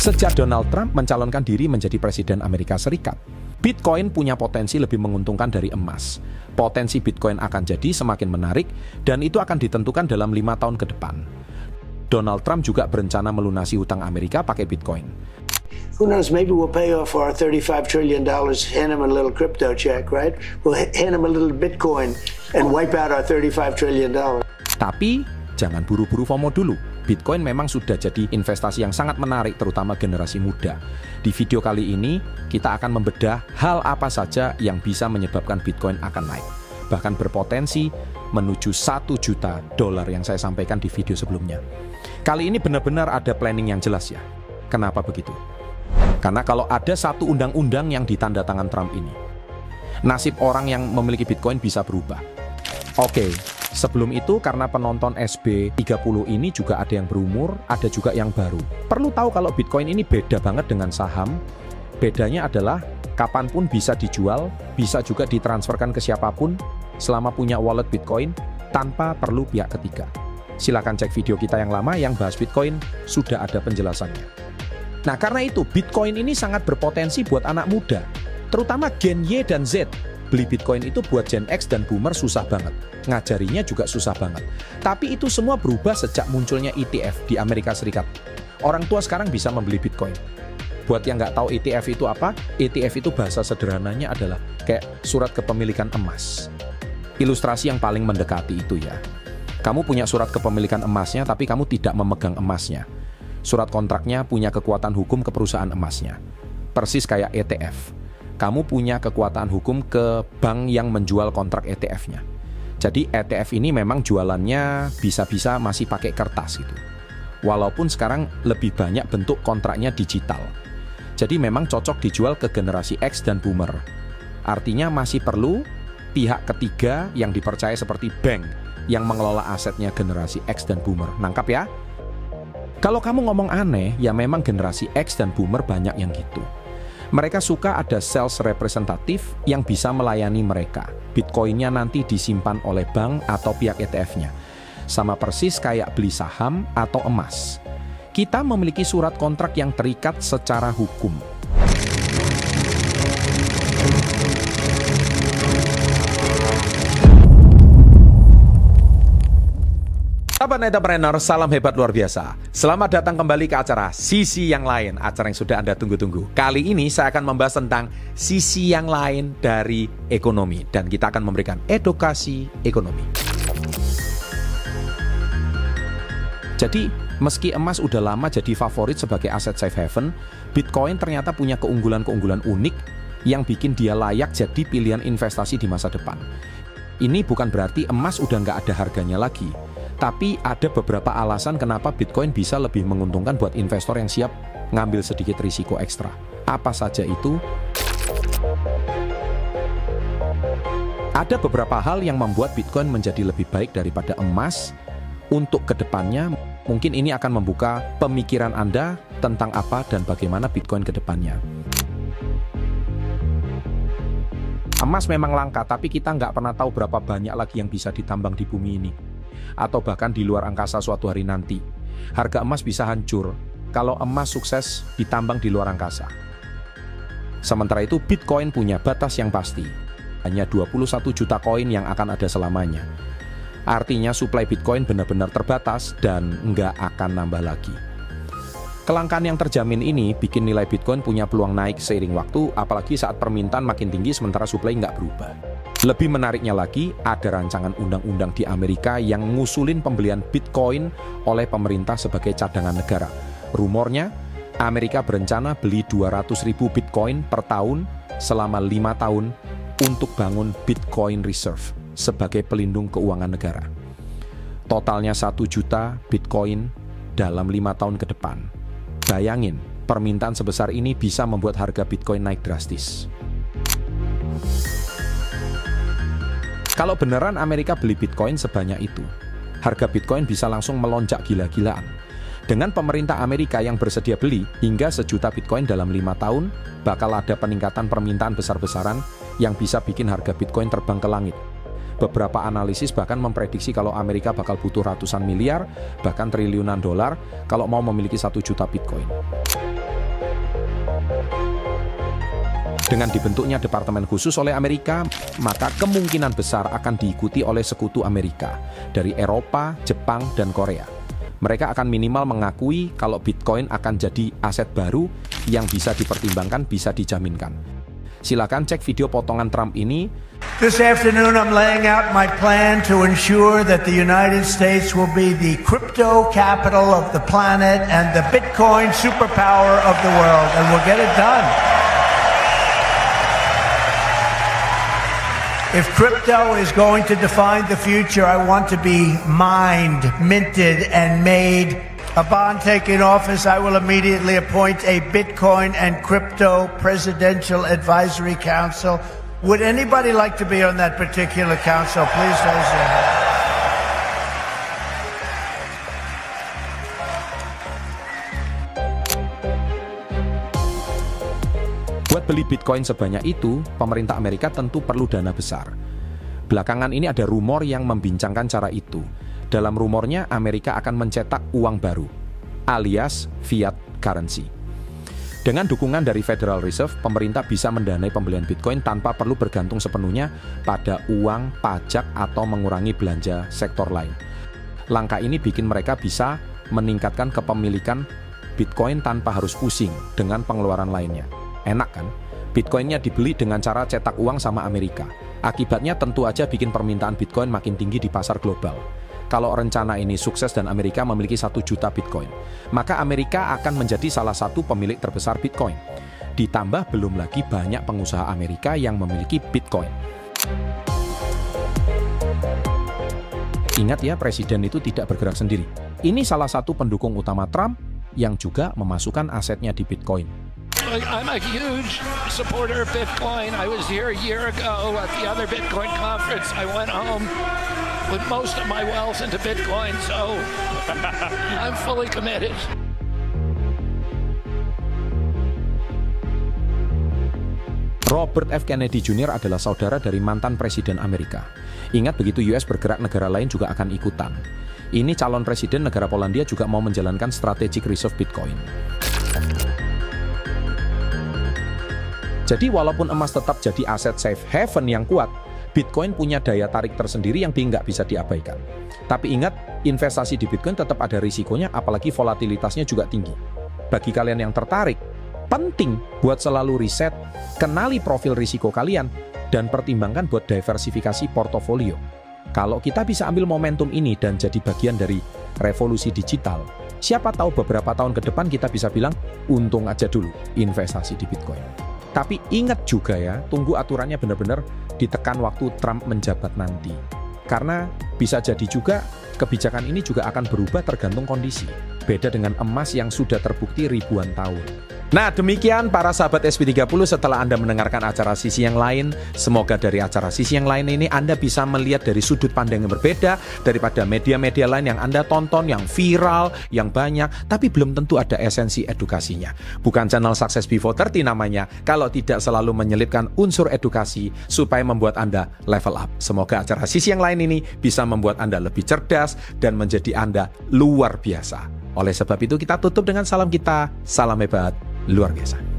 Sejak Donald Trump mencalonkan diri menjadi Presiden Amerika Serikat, Bitcoin punya potensi lebih menguntungkan dari emas. Potensi Bitcoin akan jadi semakin menarik dan itu akan ditentukan dalam 5 tahun ke depan. Donald Trump juga berencana melunasi hutang Amerika pakai Bitcoin. Who knows, maybe we'll pay off our $35 trillion, hand him a little crypto check, right? We'll hand him a little Bitcoin and wipe out our $35 trillion. Tapi jangan buru-buru FOMO dulu. Bitcoin memang sudah jadi investasi yang sangat menarik terutama generasi muda. Di video kali ini, kita akan membedah hal apa saja yang bisa menyebabkan Bitcoin akan naik. Bahkan berpotensi menuju $1 juta yang saya sampaikan di video sebelumnya. Kali ini benar-benar ada planning yang jelas ya. Kenapa begitu? Karena kalau ada satu undang-undang yang ditandatangan Trump ini, nasib orang yang memiliki Bitcoin bisa berubah. Oke. Sebelum itu, karena penonton SB30 ini juga ada yang berumur, ada juga yang baru. Perlu tahu kalau Bitcoin ini beda banget dengan saham. Bedanya adalah kapanpun bisa dijual, bisa juga ditransferkan ke siapapun selama punya wallet Bitcoin tanpa perlu pihak ketiga. Silakan cek video kita yang lama yang bahas Bitcoin, sudah ada penjelasannya. Nah, karena itu Bitcoin ini sangat berpotensi buat anak muda, terutama Gen Y dan Z. Beli Bitcoin itu buat Gen X dan Boomer susah banget. Ngajarinya juga susah banget. Tapi itu semua berubah sejak munculnya ETF di Amerika Serikat. Orang tua sekarang bisa membeli Bitcoin. Buat yang nggak tahu ETF itu apa, ETF itu bahasa sederhananya adalah kayak surat kepemilikan emas. Ilustrasi yang paling mendekati itu ya. Kamu punya surat kepemilikan emasnya, tapi kamu tidak memegang emasnya. Surat kontraknya punya kekuatan hukum ke perusahaan emasnya. Persis kayak ETF. Kamu punya kekuatan hukum ke bank yang menjual kontrak ETF-nya. Jadi ETF ini memang jualannya bisa-bisa masih pakai kertas gitu. Walaupun sekarang lebih banyak bentuk kontraknya digital. Jadi memang cocok dijual ke generasi X dan Boomer. Artinya masih perlu pihak ketiga yang dipercaya seperti bank yang mengelola asetnya generasi X dan Boomer. Nangkap ya? Kalau kamu ngomong aneh, ya memang generasi X dan Boomer banyak yang gitu. Mereka suka ada sales representatif yang bisa melayani mereka. Bitcoinnya nanti disimpan oleh bank atau pihak ETF-nya. Sama persis kayak beli saham atau emas. Kita memiliki surat kontrak yang terikat secara hukum. Sahabat entrepreneur, salam hebat luar biasa. Selamat datang kembali ke acara Sisi Yang Lain, acara yang sudah Anda tunggu-tunggu. Kali ini saya akan membahas tentang sisi yang lain dari ekonomi, dan kita akan memberikan edukasi ekonomi. Jadi, meski emas udah lama jadi favorit sebagai aset safe haven, Bitcoin ternyata punya keunggulan-keunggulan unik yang bikin dia layak jadi pilihan investasi di masa depan. Ini bukan berarti emas udah nggak ada harganya lagi. Tapi ada beberapa alasan kenapa Bitcoin bisa lebih menguntungkan buat investor yang siap ngambil sedikit risiko ekstra. Apa saja itu? Ada beberapa hal yang membuat Bitcoin menjadi lebih baik daripada emas. Untuk kedepannya, mungkin ini akan membuka pemikiran Anda tentang apa dan bagaimana Bitcoin kedepannya. Emas memang langka, tapi kita nggak pernah tahu berapa banyak lagi yang bisa ditambang di bumi ini. Atau bahkan di luar angkasa suatu hari nanti. Harga emas bisa hancur kalau emas sukses ditambang di luar angkasa. Sementara itu Bitcoin punya batas yang pasti. Hanya 21 juta koin yang akan ada selamanya. Artinya suplai Bitcoin benar-benar terbatas dan nggak akan nambah lagi. Kelangkaan yang terjamin ini bikin nilai Bitcoin punya peluang naik seiring waktu, apalagi saat permintaan makin tinggi sementara suplai nggak berubah. Lebih menariknya lagi, ada rancangan undang-undang di Amerika yang ngusulin pembelian Bitcoin oleh pemerintah sebagai cadangan negara. Rumornya, Amerika berencana beli 200.000 Bitcoin per tahun selama 5 tahun untuk bangun Bitcoin Reserve sebagai pelindung keuangan negara. Totalnya 1 juta Bitcoin dalam 5 tahun ke depan. Bayangin, permintaan sebesar ini bisa membuat harga Bitcoin naik drastis. Kalau beneran Amerika beli Bitcoin sebanyak itu, harga Bitcoin bisa langsung melonjak gila-gilaan. Dengan pemerintah Amerika yang bersedia beli hingga 1 juta Bitcoin dalam 5 tahun, bakal ada peningkatan permintaan besar-besaran yang bisa bikin harga Bitcoin terbang ke langit. Beberapa analisis bahkan memprediksi kalau Amerika bakal butuh ratusan miliar, bahkan triliunan dolar kalau mau memiliki 1 juta Bitcoin. Dengan dibentuknya departemen khusus oleh Amerika, maka kemungkinan besar akan diikuti oleh sekutu Amerika dari Eropa, Jepang, dan Korea. Mereka akan minimal mengakui kalau Bitcoin akan jadi aset baru yang bisa dipertimbangkan, bisa dijaminkan. Silakan cek video potongan Trump ini. This afternoon I'm laying out my plan to ensure that the United States will be the crypto capital of the planet and the Bitcoin superpower of the world, and we'll get it done. If crypto is going to define the future, I want to be mined, minted, and made. Upon taking office, I will immediately appoint a Bitcoin and Crypto Presidential Advisory Council. Would anybody like to be on that particular council? Please raise your hand. Buat beli Bitcoin sebanyak itu, pemerintah Amerika tentu perlu dana besar. Belakangan ini ada rumor yang membincangkan cara itu. Dalam rumornya, Amerika akan mencetak uang baru, alias fiat currency. Dengan dukungan dari Federal Reserve, pemerintah bisa mendanai pembelian Bitcoin tanpa perlu bergantung sepenuhnya pada uang, pajak, atau mengurangi belanja sektor lain. Langkah ini bikin mereka bisa meningkatkan kepemilikan Bitcoin tanpa harus pusing dengan pengeluaran lainnya. Enak kan? Bitcoinnya dibeli dengan cara cetak uang sama Amerika. Akibatnya tentu aja bikin permintaan Bitcoin makin tinggi di pasar global. Kalau rencana ini sukses dan Amerika memiliki 1 juta Bitcoin, maka Amerika akan menjadi salah satu pemilik terbesar Bitcoin. Ditambah belum lagi banyak pengusaha Amerika yang memiliki Bitcoin. Ingat ya, presiden itu tidak bergerak sendiri. Ini salah satu pendukung utama Trump yang juga memasukkan asetnya di Bitcoin. I'm a huge supporter of Bitcoin. I was here a year ago at the other Bitcoin conference. I went home with most of my wealth into Bitcoin, so I'm fully committed. Robert F. Kennedy Jr. adalah saudara dari mantan presiden Amerika. Ingat, begitu US bergerak, negara lain juga akan ikutan. Ini calon presiden negara Polandia juga mau menjalankan strategic reserve Bitcoin. Jadi walaupun emas tetap jadi aset safe haven yang kuat, Bitcoin punya daya tarik tersendiri yang nggak bisa diabaikan. Tapi ingat, investasi di Bitcoin tetap ada risikonya, apalagi volatilitasnya juga tinggi. Bagi kalian yang tertarik, penting buat selalu riset, kenali profil risiko kalian, dan pertimbangkan buat diversifikasi portofolio. Kalau kita bisa ambil momentum ini dan jadi bagian dari revolusi digital, siapa tahu beberapa tahun ke depan kita bisa bilang, untung aja dulu investasi di Bitcoin. Tapi ingat juga ya, tunggu aturannya benar-benar ditekan waktu Trump menjabat nanti. Karena bisa jadi juga kebijakan ini juga akan berubah tergantung kondisi. Beda dengan emas yang sudah terbukti ribuan tahun. Nah, demikian para sahabat SP30, setelah Anda mendengarkan acara sisi yang lain, semoga dari acara sisi yang lain ini Anda bisa melihat dari sudut pandang yang berbeda daripada media-media lain yang Anda tonton, yang viral, yang banyak, tapi belum tentu ada esensi edukasinya. Bukan channel Success Before 30 namanya, kalau tidak selalu menyelipkan unsur edukasi supaya membuat Anda level up. Semoga acara sisi yang lain ini bisa membuat Anda lebih cerdas dan menjadi Anda luar biasa. Oleh sebab itu kita tutup dengan salam kita, salam hebat luar biasa.